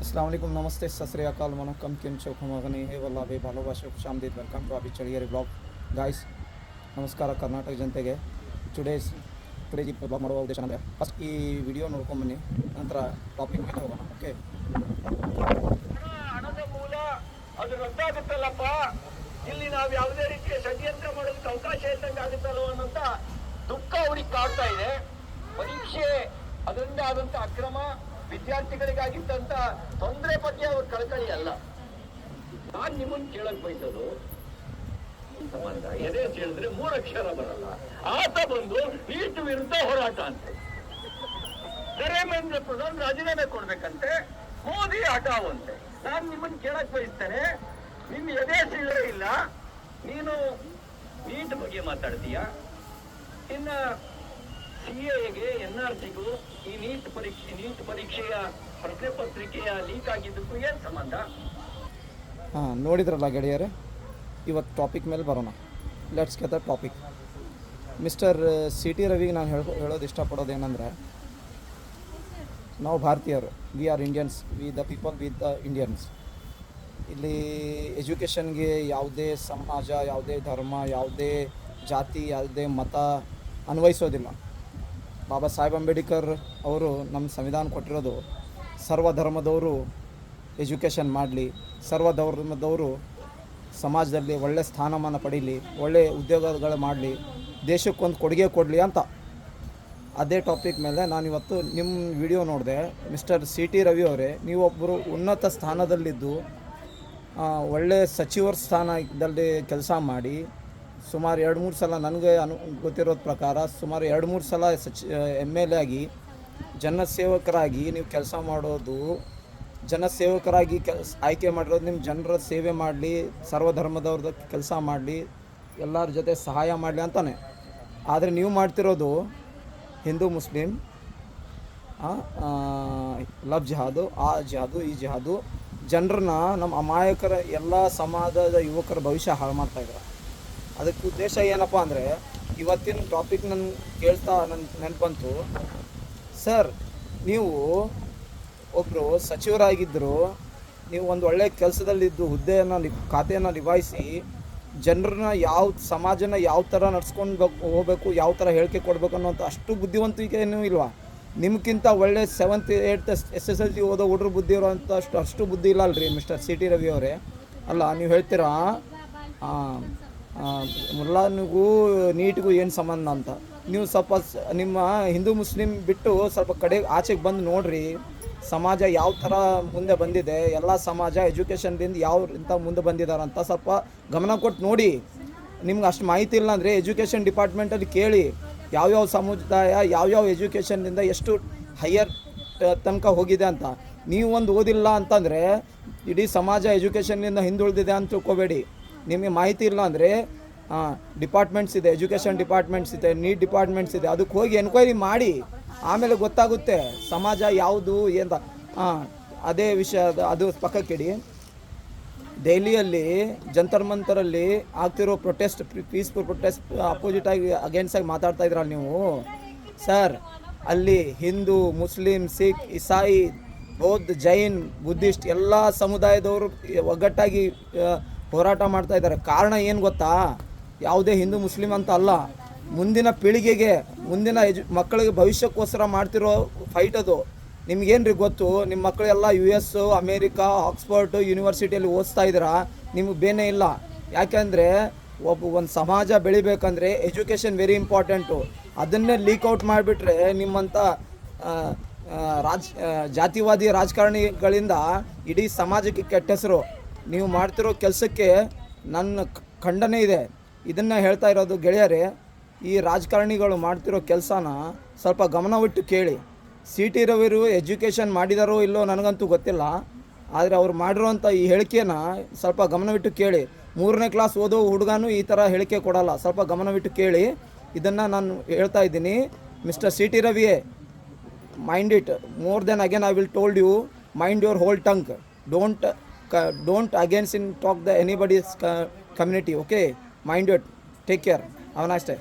अस्सलाम वालेकुम, नमस्ते, सत श्री अकाल, वनक्कम, केम छो खमगनी हे वल्ला बे ಭಾಲೋಬಾಶೆ ಖುಷಾಮದೀದ್ ವೆಲ್ಕಮ್ ಟು ಅಭಿ ಚಳಿಯರಿ ಬ್ಲಾಗ್ ಗಾಯ್ಸ್. ನಮಸ್ಕಾರ ಕರ್ನಾಟಕ ಜನತೆಗೆ. ಟುಡೇ ಈ ಬ್ಲಾಗ್ ಮಾಡುವ ಉದ್ದೇಶ ಅಂದರೆ ಫಸ್ಟ್ ಈ ವಿಡಿಯೋ ನೋಡ್ಕೊಂಬನ್ನಿ, ನಂತರ ಟಾಪಿಕ್ ಮೇಲೆ ಹೋಗೋಣ. ಓಕೆ, ಹಣದ ಮೂಲ ಅದು ರದ್ದಾಗುತ್ತಲ್ಲಪ್ಪ, ಇಲ್ಲಿ ನಾವು ಯಾವುದೇ ರೀತಿಯ ಷಡ್ಯಂತ್ರ ಮಾಡೋದಕ್ಕೆ ಅವಕಾಶ ಇದ್ದಂಗೆ ಆಗುತ್ತಲ್ವ ಅನ್ನೋಂಥ ದುಃಖ ಅವ್ರಿಗೆ ಕಾಡ್ತಾ ಇದೆ. ಪರೀಕ್ಷೆ ಅದರಿಂದ ಆದಂಥ ಅಕ್ರಮ, ವಿದ್ಯಾರ್ಥಿಗಳಿಗಾಗಿದ್ದಂಥ ತೊಂದರೆ ಬಗ್ಗೆ ಅವ್ರ ಕಳಕಳಿ ಅಲ್ಲ. ನಾನು ನಿಮ್ಮನ್ನು ಕೇಳಕ್ ಬಯಸೋದು, ಸಂಬಂಧ ಎದೆ ಅಂತ ಹೇಳಿದ್ರೆ 3 ಅಕ್ಷರ ಬರಲ್ಲ. ಆತ ಬಂದು ನೀಟ್ ವಿರುದ್ಧ ಹೋರಾಟ ಅಂತ, ಧರ್ಮೇಂದ್ರ ಪ್ರಧಾನ್ ರಾಜೀನಾಮೆ ಕೊಡ್ಬೇಕಂತೆ, ಮೋದಿ ಹಠಾವಂತೆ. ನಾನು ನಿಮ್ಮನ್ನು ಕೇಳಕ್ ಬಯಸ್ತೇನೆ, ನಿನ್ನ ಎದೆ ಸಿಳ್ಳೇ ಇಲ್ಲ, ನೀನು ನೀಟ್ ಬಗ್ಗೆ ಮಾತಾಡ್ತೀಯ, ಇನ್ನ ಸಿಎಗೆ NRCಗೂ ಈ ನೀಟ್ ಪರೀಕ್ಷೆಯ ಪ್ರಶ್ನೆ ಪತ್ರಿಕೆಯ ಲೀಕ್ ಆಗಿದ್ದಕ್ಕೂ ಏನು ಸಂಬಂಧ? ನೋಡಿದ್ರಲ್ಲ ಗೆಳೆಯರೇ, ಇವತ್ತು ಟಾಪಿಕ್ ಮೇಲೆ ಬರೋಣ. Let's get the topic. Mister CT ರವಿಗೆ ನಾನು ಹೇಳೋದು ಇಷ್ಟಪಡೋದೇನೆಂದರೆ, ನಾವು ಭಾರತೀಯರು, we are Indians, we the people, we the Indians. ಇಲ್ಲಿ ಎಜುಕೇಷನ್ಗೆ ಯಾವುದೇ ಸಮಾಜ, ಯಾವುದೇ ಧರ್ಮ, ಯಾವುದೇ ಜಾತಿ, ಯಾವುದೇ ಮತ ಅನ್ವಯಿಸೋದಿಲ್ಲ. ಬಾಬಾ ಸಾಹೇಬ್ ಅಂಬೇಡ್ಕರ್ ಅವರು ನಮ್ಮ ಸಂವಿಧಾನ ಕೊಟ್ಟಿರೋದು, ಸರ್ವ ಧರ್ಮದವರು ಎಜುಕೇಷನ್ ಮಾಡಲಿ, ಸರ್ವ ಧರ್ಮದವರು ಸಮಾಜದಲ್ಲಿ ಒಳ್ಳೆಯ ಸ್ಥಾನಮಾನ ಪಡೀಲಿ, ಒಳ್ಳೆಯ ಉದ್ಯೋಗಗಳು ಮಾಡಲಿ, ದೇಶಕ್ಕೊಂದು ಕೊಡುಗೆ ಕೊಡಲಿ ಅಂತ. ಅದೇ ಟಾಪಿಕ್ ಮೇಲೆ ನಾನಿವತ್ತು ನಿಮ್ಮ ವಿಡಿಯೋ ನೋಡಿದೆ. ಮಿಸ್ಟರ್ CT ರವಿ ಅವರೇ, ನೀವೊಬ್ಬರು ಉನ್ನತ ಸ್ಥಾನದಲ್ಲಿದ್ದು ಒಳ್ಳೆಯ ಸಚಿವರ ಸ್ಥಾನದಲ್ಲಿ ಕೆಲಸ ಮಾಡಿ, ಸುಮಾರು 2-3 ಸಲ, ನನಗೆ ಗೊತ್ತಿರೋದ ಪ್ರಕಾರ ಸುಮಾರು 2-3 ಸಲ MLA ಆಗಿ ಜನಸೇವಕರಾಗಿ ನೀವು ಕೆಲಸ ಮಾಡೋದು, ಜನಸೇವಕರಾಗಿ ಆಯ್ಕೆ ಮಾಡಿರೋದು, ನಿಮ್ಮ ಜನರ ಸೇವೆ ಮಾಡಲಿ, ಸರ್ವಧರ್ಮದವ್ರದ್ದು ಕೆಲಸ ಮಾಡಲಿ, ಎಲ್ಲರ ಜೊತೆ ಸಹಾಯ ಮಾಡಲಿ ಅಂತಾನೆ. ಆದರೆ ನೀವು ಮಾಡ್ತಿರೋದು ಹಿಂದೂ ಮುಸ್ಲಿಂ ಲವ್ ಜಿಹಾದು, ಆ ಜಿಹಾದು, ಈ ಜಿಹಾದು, ಜನರನ್ನ, ನಮ್ಮ ಅಮಾಯಕರ ಎಲ್ಲ ಸಮಾಜದ ಯುವಕರ ಭವಿಷ್ಯ ಹಾಳು ಮಾಡ್ತಾಯಿದ್ದಾರೆ. ಅದಕ್ಕೆ ಉದ್ದೇಶ ಏನಪ್ಪ ಅಂದರೆ, ಇವತ್ತಿನ ಟಾಪಿಕ್ ನನ್ನ ಕೇಳ್ತಾ ನೆನಪು ಬಂತು. ಸರ್, ನೀವು ಒಬ್ಬರು ಸಚಿವರಾಗಿದ್ದರು, ನೀವು ಒಂದು ಒಳ್ಳೆಯ ಕೆಲಸದಲ್ಲಿದ್ದು ಹುದ್ದೆಯನ್ನು ಖಾತೆಯನ್ನು ನಿಭಾಯಿಸಿ ಜನರನ್ನ ಸಮಾಜನ ಯಾವ ಥರ ನಡ್ಸ್ಕೊಂಡು ಹೋಗಬೇಕು, ಯಾವ ಥರ ಹೇಳಿಕೆ ಕೊಡಬೇಕು ಅನ್ನೋಂಥ ಅಷ್ಟು ಬುದ್ಧಿವಂತಿಕೆ ಏನೂ ಇಲ್ವಾ? ನಿಮ್ಗಿಂತ ಒಳ್ಳೆ 7th 8th SSLC ಓದೋ ಹುಡುಗರು ಬುದ್ಧಿ ಇರೋಂಥ ಅಷ್ಟು ಬುದ್ಧಿ ಇಲ್ಲ ಅಲ್ರಿ ಮಿಸ್ಟರ್ CT ರವಿ ಅವರೇ. ಅಲ್ಲ, ನೀವು ಹೇಳ್ತೀರಾ ಮುಲ್ಲಾನಿಗೂ ನೀಟ್ಗೂ ಏನು ಸಂಬಂಧ ಅಂತ. ನೀವು ಸ್ವಲ್ಪ ನಿಮ್ಮ ಹಿಂದೂ ಮುಸ್ಲಿಂ ಬಿಟ್ಟು ಸ್ವಲ್ಪ ಆಚೆಗೆ ಬಂದು ನೋಡಿರಿ, ಸಮಾಜ ಯಾವ ಥರ ಮುಂದೆ ಬಂದಿದೆ, ಎಲ್ಲ ಸಮಾಜ ಎಜುಕೇಷನ್ದಿಂದ ಇಂಥ ಮುಂದೆ ಬಂದಿದ್ದಾರಂತ ಸ್ವಲ್ಪ ಗಮನ ಕೊಟ್ಟು ನೋಡಿ. ನಿಮ್ಗೆ ಅಷ್ಟು ಮಾಹಿತಿ ಇಲ್ಲ ಅಂದರೆ ಎಜುಕೇಷನ್ ಡಿಪಾರ್ಟ್ಮೆಂಟಲ್ಲಿ ಕೇಳಿ, ಯಾವ್ಯಾವ ಸಮುದಾಯ ಯಾವ್ಯಾವ ಎಜುಕೇಷನ್ನಿಂದ ಎಷ್ಟು ಹೈಯರ್ ತನಕ ಹೋಗಿದೆ ಅಂತ. ನೀವು ಒಂದು ಓದಿಲ್ಲ ಅಂತಂದರೆ ಇಡೀ ಸಮಾಜ ಎಜುಕೇಷನ್ನಿಂದ ಹಿಂದುಳಿದಿದೆ ಅಂತ ತಿಳ್ಕೊಬೇಡಿ. ನಿಮಗೆ ಮಾಹಿತಿ ಇಲ್ಲ ಅಂದರೆ ಡಿಪಾರ್ಟ್ಮೆಂಟ್ಸ್ ಇದೆ, ಎಜುಕೇಷನ್ ಡಿಪಾರ್ಟ್ಮೆಂಟ್ಸ್ ಇದೆ, ನೀಟ್ ಡಿಪಾರ್ಟ್ಮೆಂಟ್ಸ್ ಇದೆ, ಅದಕ್ಕೆ ಹೋಗಿ ಎನ್ಕ್ವೈರಿ ಮಾಡಿ, ಆಮೇಲೆ ಗೊತ್ತಾಗುತ್ತೆ ಸಮಾಜ ಯಾವುದು ಅಂತ. ಅದೇ ವಿಷಯ ಅದು ಪಕ್ಕಕ್ಕಿಡಿ. ದೆಹಲಿಯಲ್ಲಿ ಜಂತರ್ ಮಂತರಲ್ಲಿ ಆಗ್ತಿರೋ ಪ್ರೊಟೆಸ್ಟ್, ಪೀಸ್ಫುಲ್ ಪ್ರೊಟೆಸ್ಟ್ ಅಪೋಸಿಟಾಗಿ ಅಗೇನ್ಸ್ಟಾಗಿ ಮಾತಾಡ್ತಾ ಇದ್ರಲ್ಲ ನೀವು. ಸರ್, ಅಲ್ಲಿ ಹಿಂದೂ, ಮುಸ್ಲಿಂ, ಸಿಖ್, ಇಸಾಯಿ, ಬೌದ್ಧ, ಜೈನ್, ಬುದ್ಧಿಸ್ಟ್ ಎಲ್ಲ ಸಮುದಾಯದವರು ಒಗ್ಗಟ್ಟಾಗಿ ಹೋರಾಟ ಮಾಡ್ತಾ ಇದ್ದಾರೆ. ಕಾರಣ ಏನು ಗೊತ್ತಾ? ಯಾವುದೇ ಹಿಂದೂ ಮುಸ್ಲಿಂ ಅಂತ ಅಲ್ಲ, ಮುಂದಿನ ಪೀಳಿಗೆಗೆ, ಮುಂದಿನ ಮಕ್ಕಳಿಗೆ ಭವಿಷ್ಯಕ್ಕೋಸ್ಕರ ಮಾಡ್ತಿರೋ ಫೈಟ್ ಅದು. ನಿಮ್ಗೇನು ಗೊತ್ತು? ನಿಮ್ಮ ಮಕ್ಕಳೆಲ್ಲ US, ಅಮೇರಿಕಾ, ಆಕ್ಸ್ಫರ್ಡ್ ಯೂನಿವರ್ಸಿಟಿಯಲ್ಲಿ ಓದಿಸ್ತಾ ಇದ್ದೀರಾ, ನಿಮಗೆ ಬೇನೆ ಇಲ್ಲ. ಯಾಕೆಂದರೆ ಒಂದು ಸಮಾಜ ಬೆಳಿಬೇಕಂದ್ರೆ ಎಜುಕೇಷನ್ ವೆರಿ ಇಂಪಾರ್ಟೆಂಟು. ಅದನ್ನೇ ಲೀಕ್ಔಟ್ ಮಾಡಿಬಿಟ್ರೆ ನಿಮ್ಮಂಥ ಜಾತಿವಾದಿ ರಾಜಕಾರಣಿಗಳಿಂದ ಇಡೀ ಸಮಾಜಕ್ಕೆ ಕೆಟ್ಟ ಹೆಸರು. ನೀವು ಮಾಡ್ತಿರೋ ಕೆಲಸಕ್ಕೆ ನನ್ನ ಖಂಡನೆ ಇದೆ. ಇದನ್ನು ಹೇಳ್ತಾ ಇರೋದು ಗೆಳೆಯರೇ, ಈ ರಾಜಕಾರಣಿಗಳು ಮಾಡ್ತಿರೋ ಕೆಲಸನ ಸ್ವಲ್ಪ ಗಮನವಿಟ್ಟು ಕೇಳಿ. CT ರವಿರು ಎಜುಕೇಷನ್ ಮಾಡಿದಾರೋ ಇಲ್ಲೋ ನನಗಂತೂ ಗೊತ್ತಿಲ್ಲ, ಆದರೆ ಅವ್ರು ಮಾಡಿರೋಂಥ ಈ ಹೇಳಿಕೆನ ಸ್ವಲ್ಪ ಗಮನವಿಟ್ಟು ಕೇಳಿ. 3ನೇ ಕ್ಲಾಸ್ ಓದೋ ಹುಡುಗನೂ ಈ ಥರ ಹೇಳಿಕೆ ಕೊಡಲ್ಲ. ಸ್ವಲ್ಪ ಗಮನವಿಟ್ಟು ಕೇಳಿ. ಇದನ್ನು ನಾನು ಹೇಳ್ತಾ ಇದ್ದೀನಿ. ಮಿಸ್ಟರ್ CT ರವಿಯೇ, mind it. More then again I will told you, mind your whole tongue. Don't against in talk the anybody's community, okay? Mind it. Take care. Have a nice day.